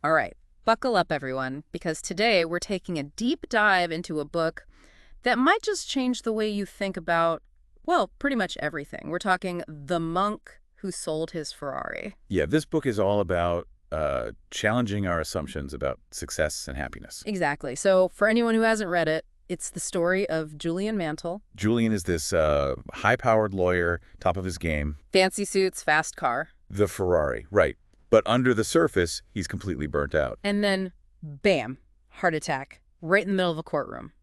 All right, buckle up, everyone, because today we're taking a deep dive into a book that might just change the way you think about, well, pretty much everything. We're talking The Monk Who Sold His Ferrari. Yeah, this book is all about challenging our assumptions about success and happiness. Exactly. So for anyone who hasn't read it, it's the story of Julian Mantle. Julian is this high-powered lawyer, top of his game. Fancy suits, fast car. The Ferrari, right. But under the surface, he's completely burnt out. And then, bam, heart attack, right in the middle of a courtroom.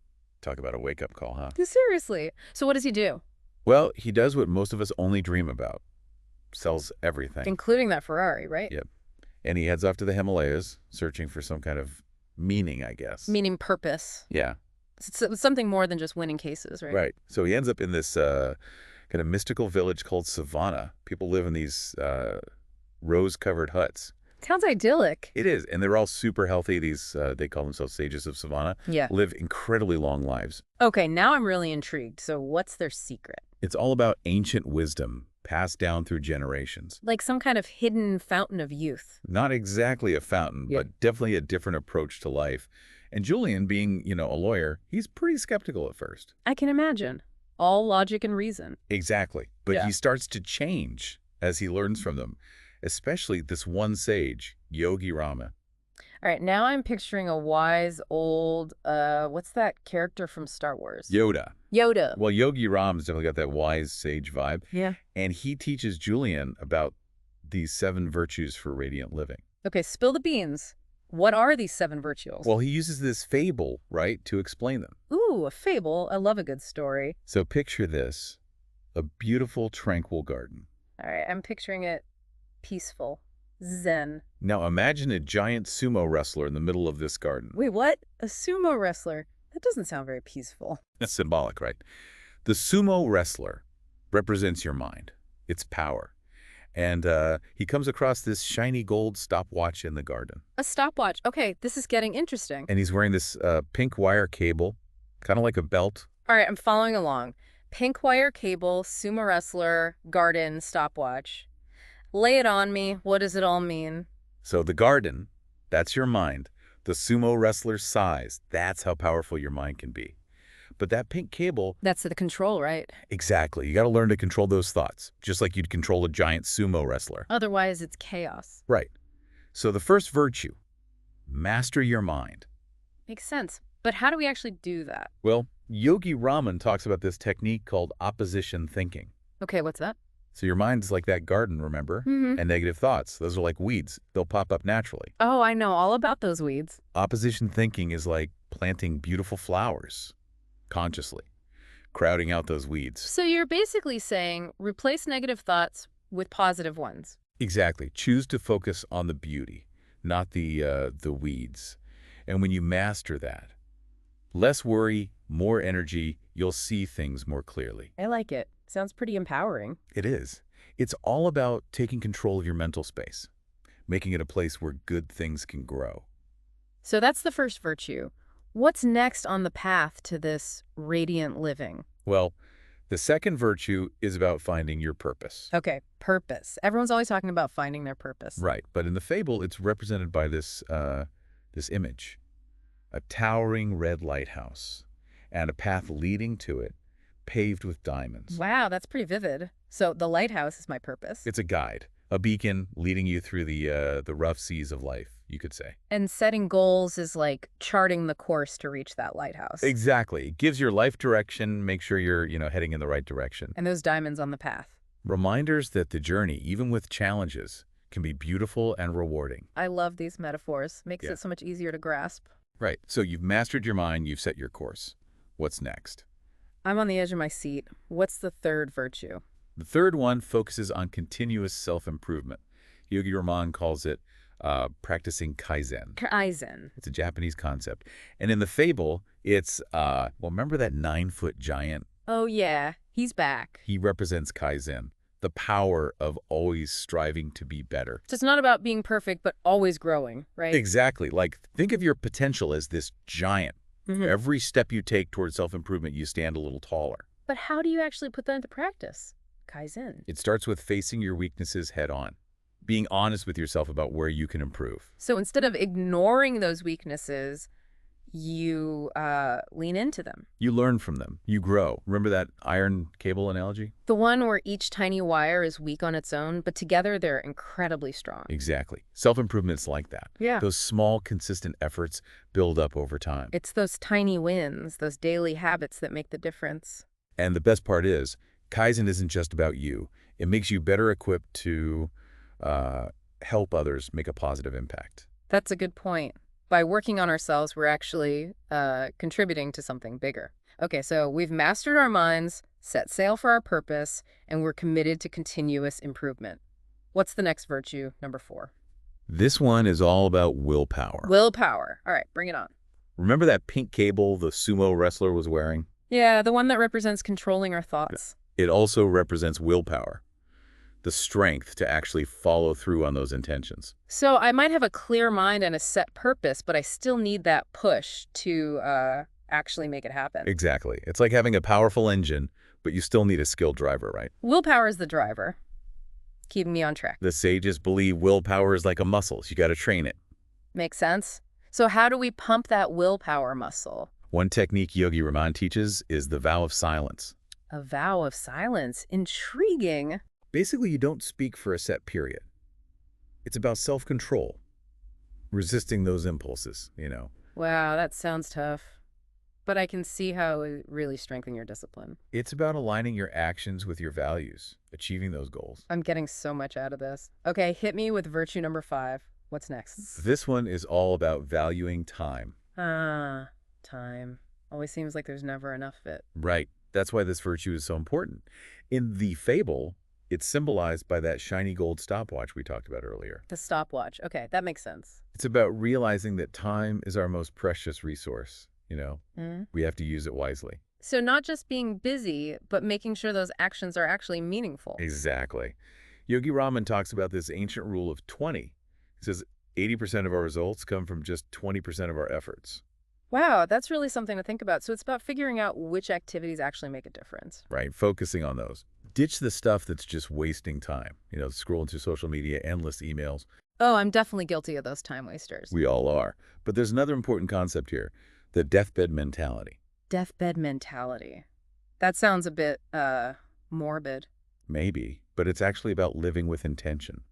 Talk about a wake-up call, huh? Seriously. So what does he do? Well, he does what most of us only dream about. Sells everything. Including that Ferrari, right? Yep. And he heads off to the Himalayas, searching for some kind of meaning, I guess. Meaning purpose. Yeah. It's something more than just winning cases, right? Right. So he ends up in this kind of mystical village called Savannah. People live in these rose-covered huts. Sounds idyllic. It is. And they're all super healthy. These, they call themselves sages of Savannah. Yeah. Live incredibly long lives. Okay, now I'm really intrigued. So what's their secret? It's all about ancient wisdom passed down through generations. Like some kind of hidden fountain of youth. Not exactly a fountain, Yeah. but definitely a different approach to life. And Julian, being, a lawyer, he's pretty skeptical at first. I can imagine. All logic and reason. Exactly. But Yeah. he starts to change as he learns from them, especially this one sage, Yogi Rama. All right, now I'm picturing a wise old, what's that character from Star Wars? Yoda. Yoda. Well, Yogi Ram's definitely got that wise sage vibe. Yeah. And he teaches Julian about these 7 virtues for radiant living. Okay, spill the beans. What are these 7 virtues? Well, he uses this fable, right, to explain them. Ooh, a fable. I love a good story. So picture this, a beautiful, tranquil garden. All right, I'm picturing it peaceful, zen. Now imagine a giant sumo wrestler in the middle of this garden. Wait, what? A sumo wrestler? That doesn't sound very peaceful. That's symbolic, right? The sumo wrestler represents your mind, its power. And he comes across this shiny gold stopwatch in the garden. A stopwatch. Okay, this is getting interesting. And he's wearing this pink wire cable, kind of like a belt. All right, I'm following along. Pink wire cable, sumo wrestler, garden, stopwatch. Lay it on me. What does it all mean? So the garden, that's your mind. The sumo wrestler's size, that's how powerful your mind can be. But that pink cable, That's the control, right? exactly. You got to learn to control those thoughts, just like you'd control a giant sumo wrestler. Otherwise, it's chaos. Right. So the first virtue, master your mind. Makes sense. But how do we actually do that? Well, Yogi Raman talks about this technique called opposition thinking. Okay, what's that? So your mind's like that garden, remember? Mm-hmm. And negative thoughts, those are like weeds. They'll pop up naturally. Oh, I know all about those weeds. Opposition thinking is like planting beautiful flowers consciously, crowding out those weeds. So you're basically saying replace negative thoughts with positive ones. Exactly. Choose to focus on the beauty, not the weeds. And when you master that, less worry, more energy, you'll see things more clearly. I like it. Sounds pretty empowering. It is. It's all about taking control of your mental space, making it a place where good things can grow. So that's the first virtue. What's next on the path to this radiant living? Well, the second virtue is about finding your purpose. Okay, purpose. Everyone's always talking about finding their purpose. Right. But in the fable, it's represented by this image, a towering red lighthouse and a path leading to it paved with diamonds. Wow, that's pretty vivid. So the lighthouse is my purpose. It's a guide, a beacon leading you through the rough seas of life, you could say. And setting goals is like charting the course to reach that lighthouse. Exactly. It gives your life direction, make sure you're, heading in the right direction. And those diamonds on the path. Reminders that the journey, even with challenges, can be beautiful and rewarding. I love these metaphors. Makes Yeah. it so much easier to grasp. Right. So you've mastered your mind, you've set your course. What's next? I'm on the edge of my seat. What's the third virtue? The third one focuses on continuous self-improvement. Yogi Raman calls it practicing Kaizen. Kaizen. It's a Japanese concept. And in the fable, it's, remember that 9-foot giant? Oh, yeah. He's back. He represents Kaizen, the power of always striving to be better. So it's not about being perfect, but always growing, right? Exactly. Like, think of your potential as this giant. Mhm. Every step you take towards self-improvement, you stand a little taller. But how do you actually put that into practice? Kaizen. It starts with facing your weaknesses head on. being honest with yourself about where you can improve. So instead of ignoring those weaknesses, you lean into them. You learn from them. You grow. Remember that iron cable analogy? The one where each tiny wire is weak on its own, but together they're incredibly strong. Exactly. Self-improvement's like that. Yeah. Those small, consistent efforts build up over time. It's those tiny wins, those daily habits that make the difference. And the best part is, Kaizen isn't just about you. It makes you better equipped to help others make a positive impact. That's a good point. By working on ourselves, we're actually contributing to something bigger. Okay, so we've mastered our minds, set sail for our purpose, and we're committed to continuous improvement. What's the next virtue, number 4? This one is all about willpower. Willpower. All right, bring it on. Remember that pink cable the sumo wrestler was wearing? Yeah, the one that represents controlling our thoughts. It also represents willpower, the strength to actually follow through on those intentions. So I might have a clear mind and a set purpose, but I still need that push to actually make it happen. Exactly. It's like having a powerful engine, but you still need a skilled driver, right? Willpower is the driver, keeping me on track. The sages believe willpower is like a muscle. You got to train it. Makes sense. So how do we pump that willpower muscle? One technique Yogi Raman teaches is the vow of silence. A vow of silence. Intriguing. Basically, you don't speak for a set period. It's about self-control, resisting those impulses, Wow, that sounds tough. But I can see how it really strengthens your discipline. It's about aligning your actions with your values, achieving those goals. I'm getting so much out of this. Okay, hit me with virtue number 5. What's next? This one is all about valuing time. Time. Always seems like there's never enough of it. Right. That's why this virtue is so important. In the fable, it's symbolized by that shiny gold stopwatch we talked about earlier. The stopwatch. Okay, that makes sense. It's about realizing that time is our most precious resource. We have to use it wisely. So not just being busy, but making sure those actions are actually meaningful. Exactly. Yogi Raman talks about this ancient rule of 20. He says 80% of our results come from just 20% of our efforts. Wow, that's really something to think about. So it's about figuring out which activities actually make a difference. Right, focusing on those. Ditch the stuff that's just wasting time. Scrolling through social media, endless emails. Oh, I'm definitely guilty of those time wasters. We all are. But there's another important concept here, the deathbed mentality. Deathbed mentality. That sounds a bit, morbid. Maybe, but it's actually about living with intention.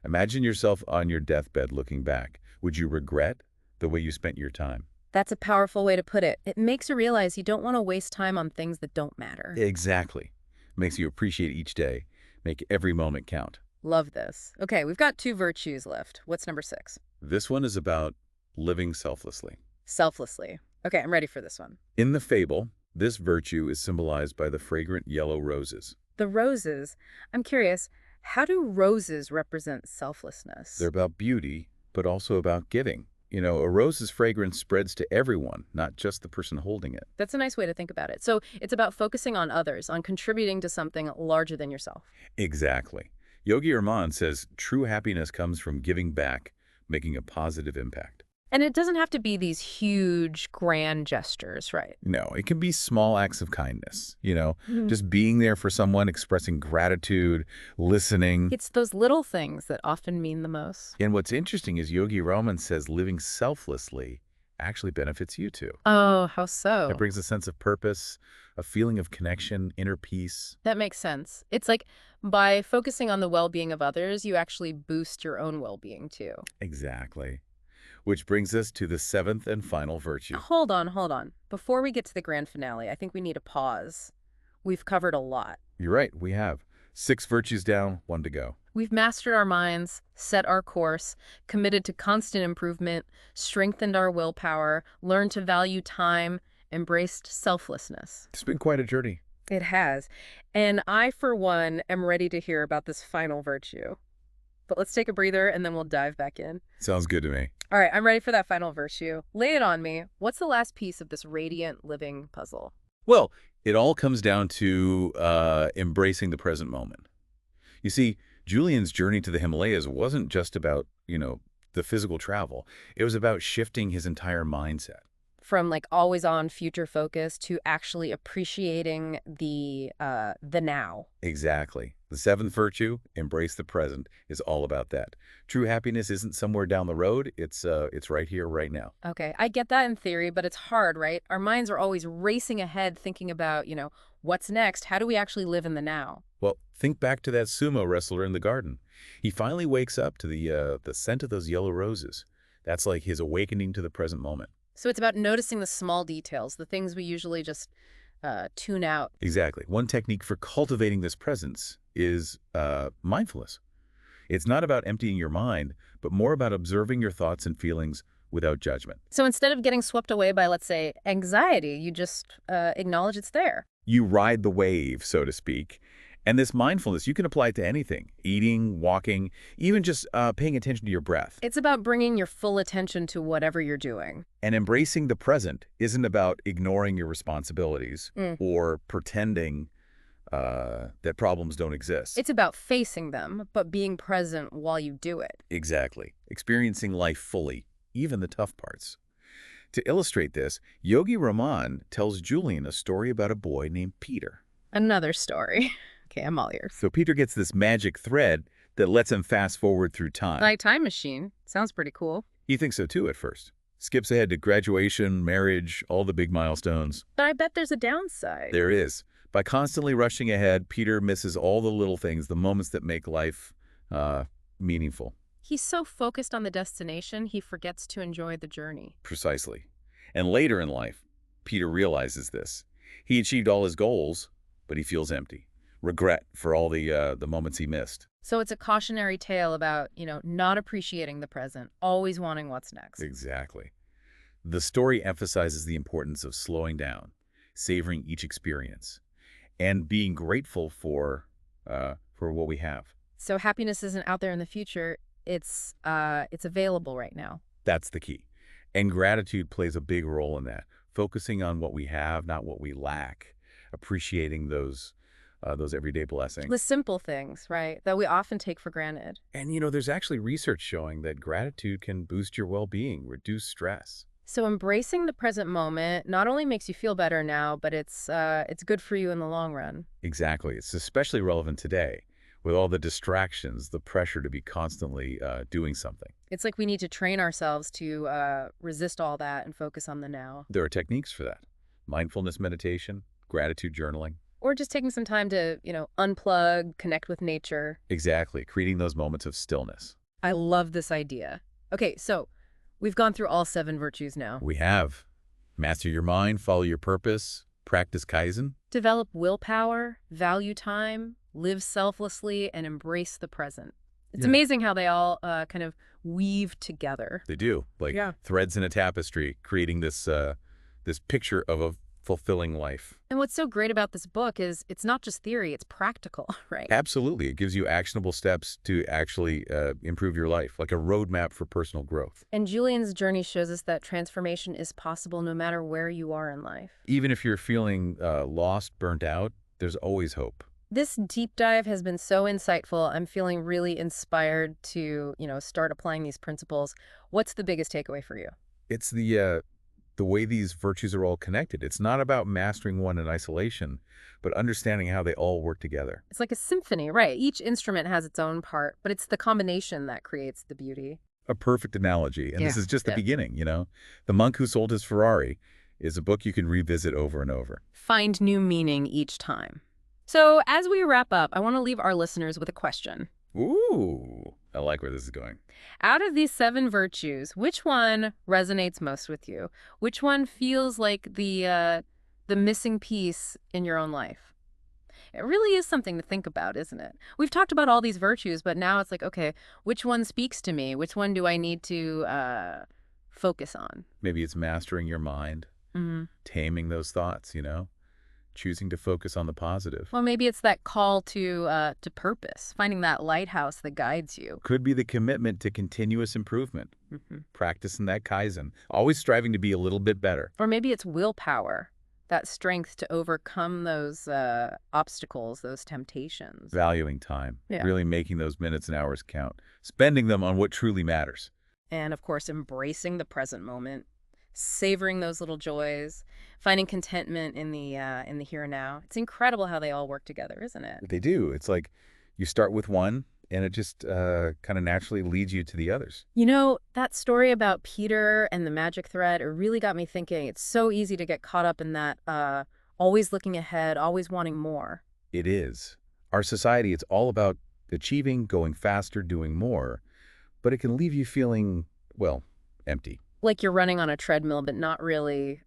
Imagine yourself on your deathbed looking back. Would you regret the way you spent your time? That's a powerful way to put it. It makes you realize you don't want to waste time on things that don't matter. Exactly. Makes you appreciate each day. Make every moment count. Love this. Okay, we've got 2 virtues left. What's number 6? This one is about living selflessly. Selflessly. Okay, I'm ready for this one. In the fable, this virtue is symbolized by the fragrant yellow roses. The roses. I'm curious, how do roses represent selflessness? They're about beauty, but also about giving. A rose's fragrance spreads to everyone, not just the person holding it. That's a nice way to think about it. So it's about focusing on others, on contributing to something larger than yourself. Exactly. Yogi Raman says true happiness comes from giving back, making a positive impact. And it doesn't have to be these huge, grand gestures, right? No, it can be small acts of kindness, just being there for someone, expressing gratitude, listening. It's those little things that often mean the most. And what's interesting is Yogi Raman says living selflessly actually benefits you too. Oh, how so? It brings a sense of purpose, a feeling of connection, inner peace. That makes sense. It's like by focusing on the well-being of others, you actually boost your own well-being too. Exactly. Which brings us to the 7th and final virtue. Hold on. Before we get to the grand finale, I think we need a pause. We've covered a lot. You're right, we have. 6 virtues down, 1 to go. We've mastered our minds, set our course, committed to constant improvement, strengthened our willpower, learned to value time, embraced selflessness. It's been quite a journey. It has. And I, for one, am ready to hear about this final virtue. But let's take a breather and then we'll dive back in. Sounds good to me. All right, I'm ready for that final virtue. Lay it on me. What's the last piece of this radiant living puzzle? Well, it all comes down to embracing the present moment. You see, Julian's journey to the Himalayas wasn't just about, the physical travel. It was about shifting his entire mindset. From like always on future focus to actually appreciating the now. Exactly. The seventh virtue, embrace the present, is all about that. True happiness isn't somewhere down the road. It's right here, right now. Okay, I get that in theory, but it's hard, right? Our minds are always racing ahead thinking about, what's next? How do we actually live in the now? Well, think back to that sumo wrestler in the garden. He finally wakes up to the scent of those yellow roses. That's like his awakening to the present moment. So it's about noticing the small details, the things we usually just tune out. Exactly. One technique for cultivating this presence is mindfulness. It's not about emptying your mind, but more about observing your thoughts and feelings without judgment. So instead of getting swept away by, let's say, anxiety, you just acknowledge it's there. You ride the wave, so to speak. And this mindfulness, you can apply it to anything: eating, walking, even just paying attention to your breath. It's about bringing your full attention to whatever you're doing. And embracing the present isn't about ignoring your responsibilities or pretending that problems don't exist. It's about facing them, but being present while you do it. Exactly. Experiencing life fully, even the tough parts. To illustrate this, Yogi Raman tells Julian a story about a boy named Peter. Another story. Okay, I'm all ears. So Peter gets this magic thread that lets him fast forward through time. Like time machine. Sounds pretty cool. He thinks so too at first. Skips ahead to graduation, marriage, all the big milestones. But I bet there's a downside. There is. By constantly rushing ahead, Peter misses all the little things, the moments that make life meaningful. He's so focused on the destination, he forgets to enjoy the journey. Precisely. And later in life, Peter realizes this. He achieved all his goals, but he feels empty. Regret for all the moments he missed. So it's a cautionary tale about, not appreciating the present, always wanting what's next. Exactly. The story emphasizes the importance of slowing down, savoring each experience, and being grateful for what we have. So happiness isn't out there in the future, it's available right now. That's the key. And gratitude plays a big role in that. Focusing on what we have, not what we lack. Appreciating those everyday blessings. The simple things, right, that we often take for granted. And, there's actually research showing that gratitude can boost your well-being, reduce stress. So embracing the present moment not only makes you feel better now, but it's good for you in the long run. Exactly. It's especially relevant today with all the distractions, the pressure to be constantly doing something. It's like we need to train ourselves to resist all that and focus on the now. There are techniques for that. Mindfulness meditation, gratitude journaling. Or just taking some time to, unplug, connect with nature. Exactly. Creating those moments of stillness. I love this idea. Okay, so we've gone through all 7 virtues now. We have. Master your mind, follow your purpose, practice Kaizen. Develop willpower, value time, live selflessly, and embrace the present. It's amazing how they all kind of weave together. They do. Like threads in a tapestry, creating this picture of a fulfilling life. And what's so great about this book is it's not just theory, it's practical, right? Absolutely. It gives you actionable steps to actually improve your life, like a roadmap for personal growth. And Julian's journey shows us that transformation is possible no matter where you are in life. Even if you're feeling lost, burnt out, there's always hope. This deep dive has been so insightful. I'm feeling really inspired to, start applying these principles. What's the biggest takeaway for you? It's the way these virtues are all connected. It's not about mastering one in isolation, but understanding how they all work together. It's like a symphony, right? Each instrument has its own part, but it's the combination that creates the beauty. A perfect analogy. And this is just the beginning, The Monk Who Sold His Ferrari is a book you can revisit over and over. Find new meaning each time. So as we wrap up, I want to leave our listeners with a question. Ooh, I like where this is going. Out of these 7 virtues, which one resonates most with you? Which one feels like the missing piece in your own life? It really is something to think about, isn't it? We've talked about all these virtues, but now it's like, okay, which one speaks to me? Which one do I need to focus on? Maybe it's mastering your mind, taming those thoughts, choosing to focus on the positive. Well, maybe it's that call to purpose, finding that lighthouse that guides you. Could be the commitment to continuous improvement, practicing that Kaizen, always striving to be a little bit better. Or maybe it's willpower, that strength to overcome those obstacles, those temptations. Valuing time, really making those minutes and hours count, spending them on what truly matters. And, of course, embracing the present moment, savoring those little joys, finding contentment in the here and now. It's incredible how they all work together, isn't it? They do. It's like You start with one, and it just kind of naturally leads you to the others. You know, that story about Peter and the magic thread, it really got me thinking. It's so easy to get caught up in that always looking ahead, always wanting more. It is. Our society, it's all about achieving, going faster, doing more, but it can leave you feeling, well, empty. Like you're running on a treadmill, but not really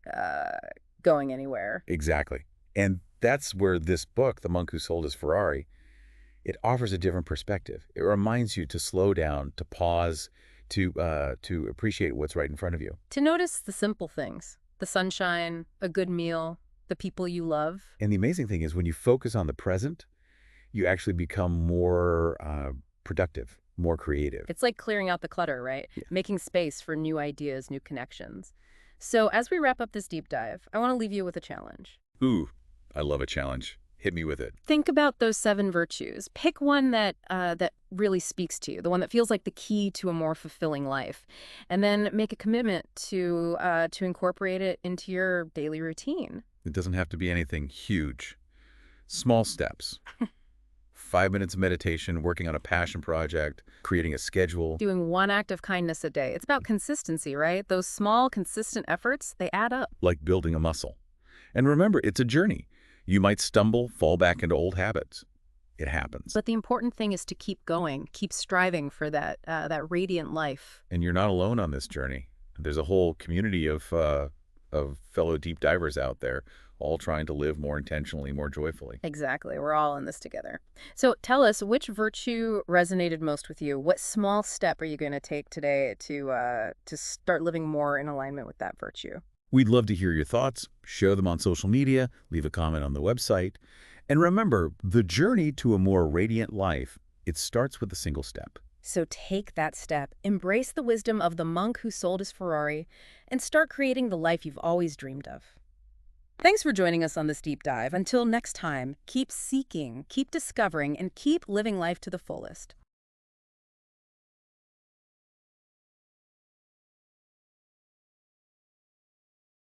going anywhere. Exactly. And that's where this book, The Monk Who Sold His Ferrari, it offers a different perspective. It reminds you to slow down, to pause, to appreciate what's right in front of you. To notice the simple things, the sunshine, a good meal, the people you love. And the amazing thing is when you focus on the present, you actually become more productive, more creative. It's like clearing out the clutter, right? Yeah. Making space for new ideas, new connections. So as we wrap up this deep dive, I want to leave you with a challenge. Ooh, I love a challenge. Hit me with it. Think about those 7 virtues. Pick one that really speaks to you, the one that feels like the key to a more fulfilling life, and then make a commitment to incorporate it into your daily routine. It doesn't have to be anything huge. Small steps. 5 minutes of meditation, working on a passion project, creating a schedule. Doing one act of kindness a day. It's about consistency, right? Those small, consistent efforts, they add up. Like building a muscle. And remember, it's a journey. You might stumble, fall back into old habits. It happens. But the important thing is to keep going, keep striving for that radiant life. And you're not alone on this journey. There's a whole community of fellow deep divers out there, all trying to live more intentionally, more joyfully. Exactly. We're all in this together. So tell us, which virtue resonated most with you? What small step are you going to take today to start living more in alignment with that virtue? We'd love to hear your thoughts. Share them on social media, leave a comment on the website. And remember, the journey to a more radiant life, it starts with a single step. So take that step, embrace the wisdom of the monk who sold his Ferrari, and start creating the life you've always dreamed of. Thanks for joining us on this deep dive. Until next time, keep seeking, keep discovering, and keep living life to the fullest.